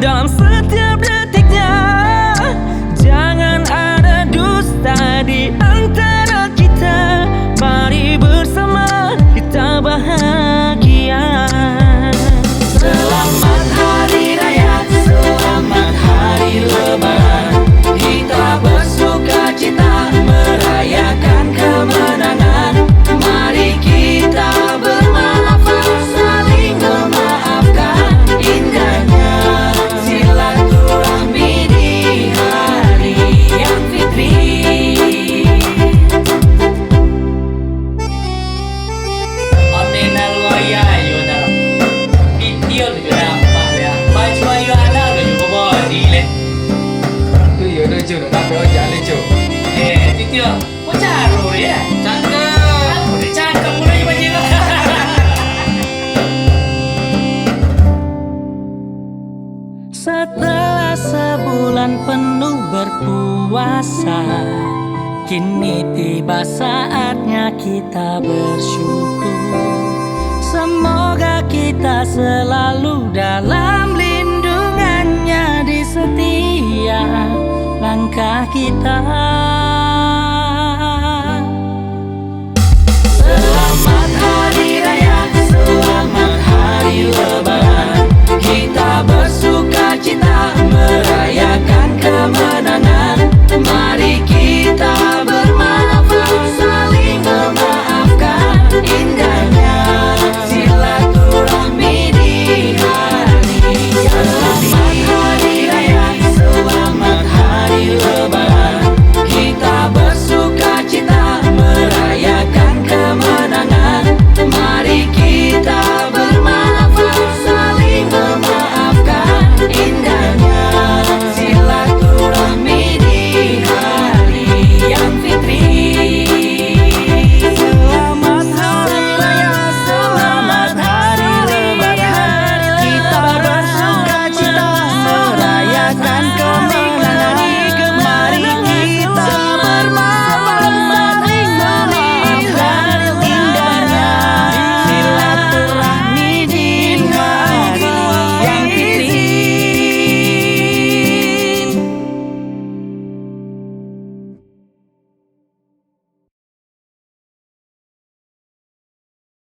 dalam setiap detiknya. Jangan ada dusta di antara kita. Mari bersama kita bahagia. Selamat Hari Raya, selamat Hari Lebaran. Kita bersuka cita merayakan kemenangan. Mari kita bermaafan, saling memaafkan. Indahnya silaturahmi di hari yang fitri. Onenal waya yona video berapa ya? Baju ayu ada juga bawa di let. Itu ya udah Jo, tapi oh jangan Jo. Titio, kok caro ya? Cakep. Udah cakep mulai baju lo. Setelah sebulan penuh berpuasa, kini tiba saatnya kita bersyukur. Semoga kita selalu dalam lindungannya di setiap langkah kita.